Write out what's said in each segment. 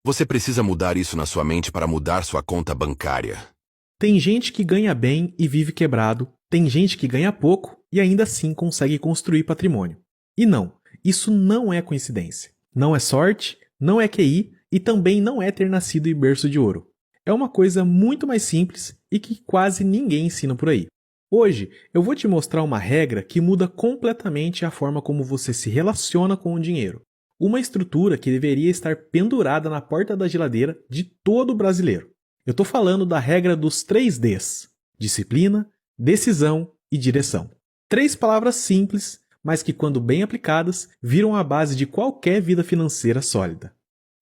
Você precisa mudar isso na sua mente para mudar sua conta bancária. Tem gente que ganha bem e vive quebrado, tem gente que ganha pouco e ainda assim consegue construir patrimônio. E não, isso não é coincidência. Não é sorte, não é QI e também não é ter nascido em berço de ouro. É uma coisa muito mais simples e que quase ninguém ensina por aí. Hoje eu vou te mostrar uma regra que muda completamente a forma como você se relaciona com o dinheiro. Uma estrutura que deveria estar pendurada na porta da geladeira de todo brasileiro. Eu estou falando da regra dos 3 Ds: disciplina, decisão e direção. 3 palavras simples, mas que quando bem aplicadas, viram a base de qualquer vida financeira sólida.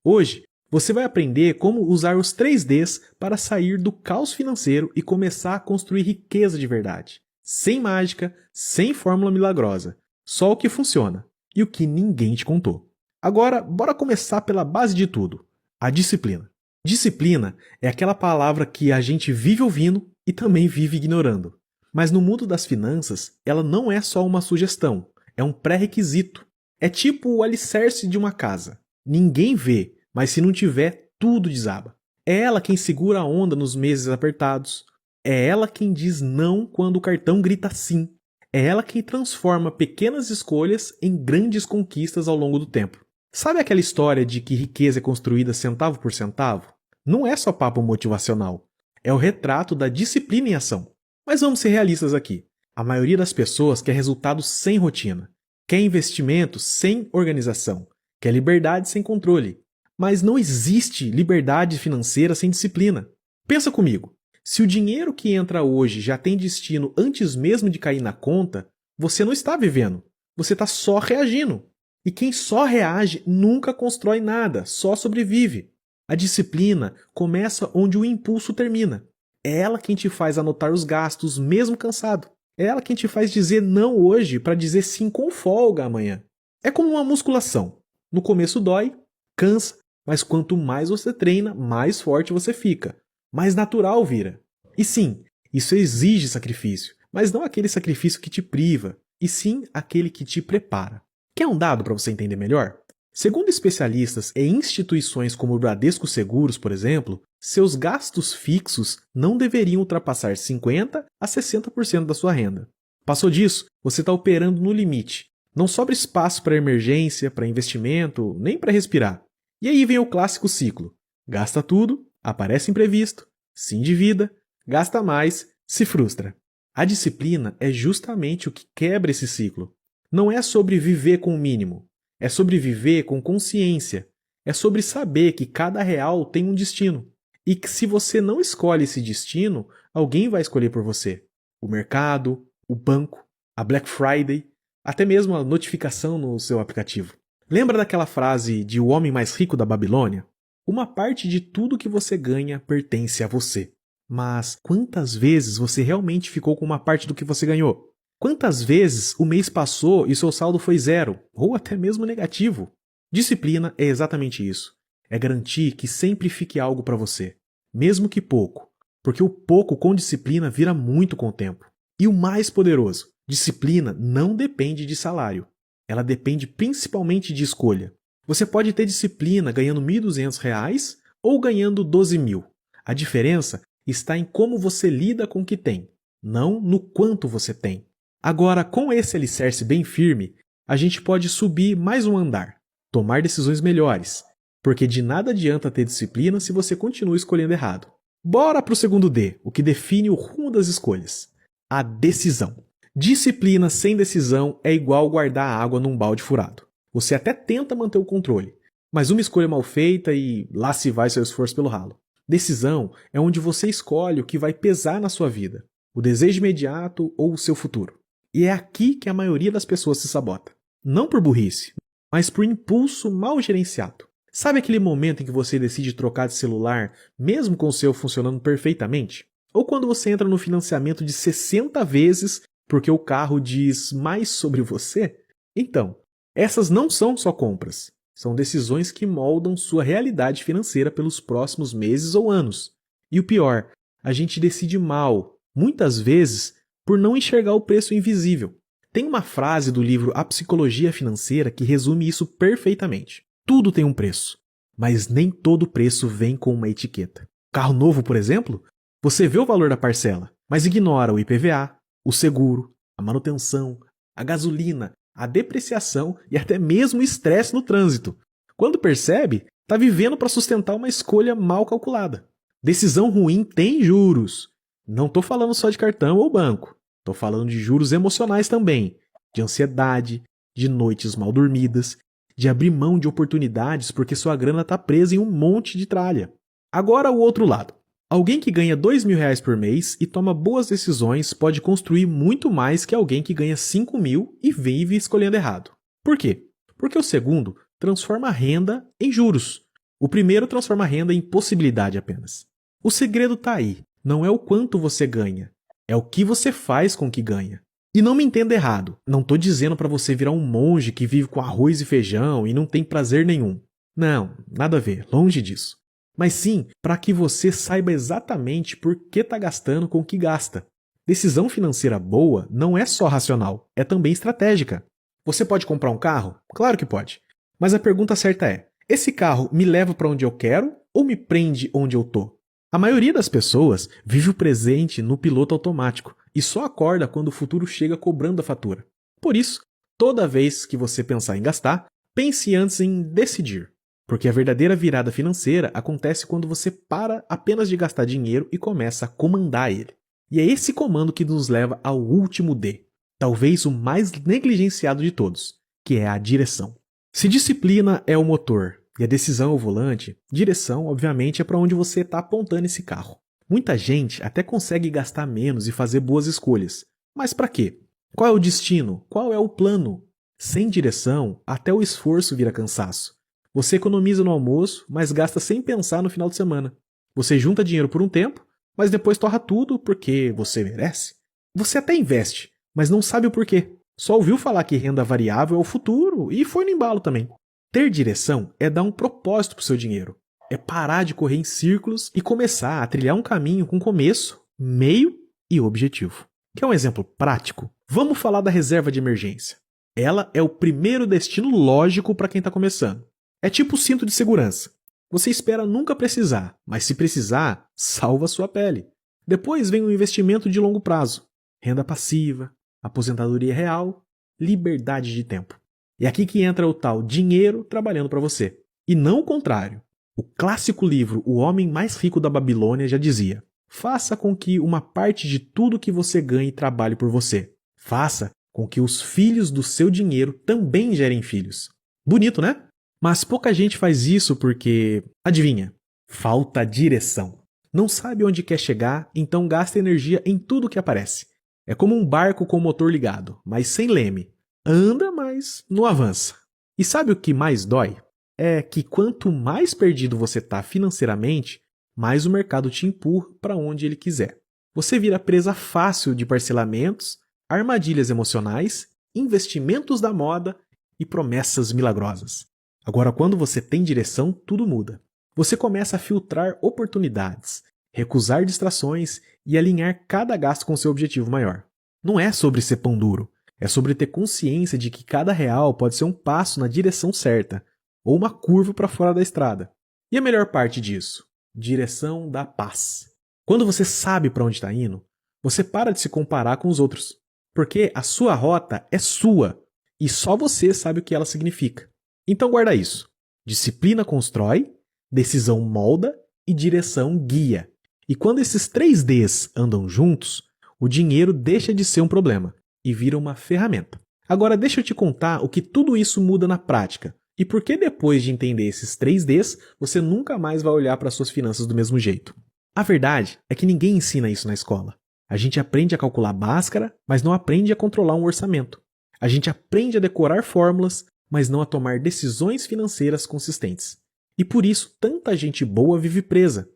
Hoje, você vai aprender como usar os 3 Ds para sair do caos financeiro e começar a construir riqueza de verdade. Sem mágica, sem fórmula milagrosa. Só o que funciona e o que ninguém te contou. Agora, bora começar pela base de tudo: a disciplina. Disciplina é aquela palavra que a gente vive ouvindo e também vive ignorando. Mas no mundo das finanças, ela não é só uma sugestão, é um pré-requisito. É tipo o alicerce de uma casa. Ninguém vê, mas se não tiver, tudo desaba. É ela quem segura a onda nos meses apertados. É ela quem diz não quando o cartão grita sim. É ela quem transforma pequenas escolhas em grandes conquistas ao longo do tempo. Sabe aquela história de que riqueza é construída centavo por centavo? Não é só papo motivacional. É o retrato da disciplina em ação. Mas vamos ser realistas aqui. A maioria das pessoas quer resultados sem rotina. Quer investimento sem organização. Quer liberdade sem controle. Mas não existe liberdade financeira sem disciplina. Pensa comigo. Se o dinheiro que entra hoje já tem destino antes mesmo de cair na conta, você não está vivendo. Você está só reagindo. E quem só reage nunca constrói nada, só sobrevive. A disciplina começa onde o impulso termina. É ela quem te faz anotar os gastos mesmo cansado. É ela quem te faz dizer não hoje para dizer sim com folga amanhã. É como uma musculação. No começo dói, cansa, mas quanto mais você treina, mais forte você fica. Mais natural vira. E sim, isso exige sacrifício, mas não aquele sacrifício que te priva, e sim aquele que te prepara. Quer um dado para você entender melhor? Segundo especialistas e instituições como o Bradesco Seguros, por exemplo, seus gastos fixos não deveriam ultrapassar 50% a 60% da sua renda. Passou disso, você está operando no limite. Não sobra espaço para emergência, para investimento, nem para respirar. E aí vem o clássico ciclo. Gasta tudo, aparece imprevisto, se endivida, gasta mais, se frustra. A disciplina é justamente o que quebra esse ciclo. Não é sobre viver com o mínimo, é sobre viver com consciência. É sobre saber que cada real tem um destino. E que se você não escolhe esse destino, alguém vai escolher por você. O mercado, o banco, a Black Friday, até mesmo a notificação no seu aplicativo. Lembra daquela frase de O Homem Mais Rico da Babilônia? Uma parte de tudo que você ganha pertence a você. Mas quantas vezes você realmente ficou com uma parte do que você ganhou? Quantas vezes o mês passou e seu saldo foi zero, ou até mesmo negativo? Disciplina é exatamente isso. É garantir que sempre fique algo para você, mesmo que pouco, porque o pouco com disciplina vira muito com o tempo. E o mais poderoso, disciplina não depende de salário. Ela depende principalmente de escolha. Você pode ter disciplina ganhando R$ 1.200 ou ganhando 12 mil. A diferença está em como você lida com o que tem, não no quanto você tem. Agora, com esse alicerce bem firme, a gente pode subir mais um andar, tomar decisões melhores, porque de nada adianta ter disciplina se você continua escolhendo errado. Bora para o segundo D, o que define o rumo das escolhas: a decisão. Disciplina sem decisão é igual guardar água num balde furado. Você até tenta manter o controle, mas uma escolha mal feita e lá se vai seu esforço pelo ralo. Decisão é onde você escolhe o que vai pesar na sua vida, o desejo imediato ou o seu futuro. E é aqui que a maioria das pessoas se sabota. Não por burrice, mas por impulso mal gerenciado. Sabe aquele momento em que você decide trocar de celular, mesmo com o seu funcionando perfeitamente? Ou quando você entra no financiamento de 60 vezes porque o carro diz mais sobre você? Então, essas não são só compras. São decisões que moldam sua realidade financeira pelos próximos meses ou anos. E o pior, a gente decide mal, muitas vezes, por não enxergar o preço invisível. Tem uma frase do livro A Psicologia Financeira que resume isso perfeitamente. Tudo tem um preço. mas nem todo preço vem com uma etiqueta. Carro novo, por exemplo, você vê o valor da parcela, mas ignora o IPVA, o seguro, a manutenção, a gasolina, a depreciação e até mesmo o estresse no trânsito. Quando percebe, está vivendo para sustentar uma escolha mal calculada. Decisão ruim tem juros. Não estou falando só de cartão ou banco. Estou falando de juros emocionais também, de ansiedade, de noites mal dormidas, de abrir mão de oportunidades porque sua grana está presa em um monte de tralha. Agora o outro lado. Alguém que ganha R$2.000 por mês e toma boas decisões pode construir muito mais que alguém que ganha 5.000 e vive escolhendo errado. Por quê? Porque o segundo transforma a renda em juros. O primeiro transforma a renda em possibilidade apenas. O segredo está aí. Não é o quanto você ganha, é o que você faz com o que ganha. E não me entenda errado, não estou dizendo para você virar um monge que vive com arroz e feijão e não tem prazer nenhum. Não, nada a ver, longe disso. Mas sim para que você saiba exatamente por que está gastando com o que gasta. Decisão financeira boa não é só racional, é também estratégica. Você pode comprar um carro? Claro que pode. Mas a pergunta certa é, esse carro me leva para onde eu quero ou me prende onde eu estou? A maioria das pessoas vive o presente no piloto automático e só acorda quando o futuro chega cobrando a fatura. Por isso, toda vez que você pensar em gastar, pense antes em decidir. Porque a verdadeira virada financeira acontece quando você para apenas de gastar dinheiro e começa a comandar ele. E é esse comando que nos leva ao último D, talvez o mais negligenciado de todos, que é a direção. Se disciplina é o motor e a decisão é o volante, direção, obviamente, é para onde você está apontando esse carro. Muita gente até consegue gastar menos e fazer boas escolhas. Mas para quê? Qual é o destino? Qual é o plano? Sem direção, até o esforço vira cansaço. Você economiza no almoço, mas gasta sem pensar no final de semana. Você junta dinheiro por um tempo, mas depois torra tudo porque você merece. Você até investe, mas não sabe o porquê. Só ouviu falar que renda variável é o futuro e foi no embalo também. Ter direção é dar um propósito para o seu dinheiro. É parar de correr em círculos e começar a trilhar um caminho com começo, meio e objetivo. Quer um exemplo prático? Vamos falar da reserva de emergência. Ela é o primeiro destino lógico para quem está começando. É tipo o cinto de segurança. Você espera nunca precisar, mas se precisar, salva sua pele. Depois vem o investimento de longo prazo. Renda passiva, aposentadoria real, liberdade de tempo. É aqui que entra o tal dinheiro trabalhando para você. E não o contrário. O clássico livro O Homem Mais Rico da Babilônia já dizia: faça com que uma parte de tudo que você ganhe trabalhe por você. Faça com que os filhos do seu dinheiro também gerem filhos. Bonito, né? Mas pouca gente faz isso porque, adivinha, falta direção. Não sabe onde quer chegar, então gasta energia em tudo que aparece. É como um barco com o motor ligado, mas sem leme. Anda, mas não avança. E sabe o que mais dói? É que quanto mais perdido você está financeiramente, mais o mercado te empurra para onde ele quiser. Você vira presa fácil de parcelamentos, armadilhas emocionais, investimentos da moda e promessas milagrosas. Agora, quando você tem direção, tudo muda. Você começa a filtrar oportunidades, recusar distrações e alinhar cada gasto com seu objetivo maior. Não é sobre ser pão duro. É sobre ter consciência de que cada real pode ser um passo na direção certa, ou uma curva para fora da estrada. E a melhor parte disso? Direção da paz. Quando você sabe para onde está indo, você para de se comparar com os outros. Porque a sua rota é sua, e só você sabe o que ela significa. Então guarda isso. Disciplina constrói, decisão molda e direção guia. E quando esses 3 Ds andam juntos, o dinheiro deixa de ser um problema e vira uma ferramenta. Agora deixa eu te contar o que tudo isso muda na prática e por que depois de entender esses 3 Ds, você nunca mais vai olhar para suas finanças do mesmo jeito. A verdade é que ninguém ensina isso na escola. A gente aprende a calcular Bhaskara, mas não aprende a controlar um orçamento. A gente aprende a decorar fórmulas, mas não a tomar decisões financeiras consistentes. E por isso tanta gente boa vive presa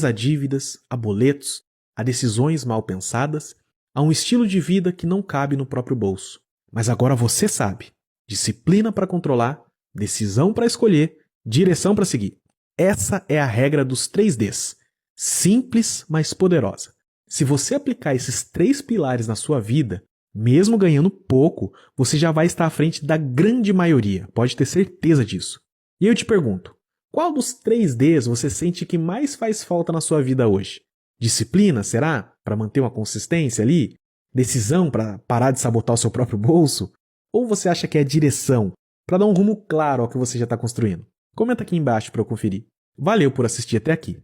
a dívidas, a boletos, a decisões mal pensadas, a um estilo de vida que não cabe no próprio bolso. Mas agora você sabe. Disciplina para controlar, decisão para escolher, direção para seguir. Essa é a regra dos 3 Ds. Simples, mas poderosa. Se você aplicar esses 3 pilares na sua vida, mesmo ganhando pouco, você já vai estar à frente da grande maioria. Pode ter certeza disso. E eu te pergunto, Qual dos 3Ds você sente que mais faz falta na sua vida hoje? Disciplina, será? Para manter uma consistência ali? Decisão para parar de sabotar o seu próprio bolso? Ou você acha que é direção, para dar um rumo claro ao que você já está construindo? Comenta aqui embaixo para eu conferir. Valeu por assistir até aqui.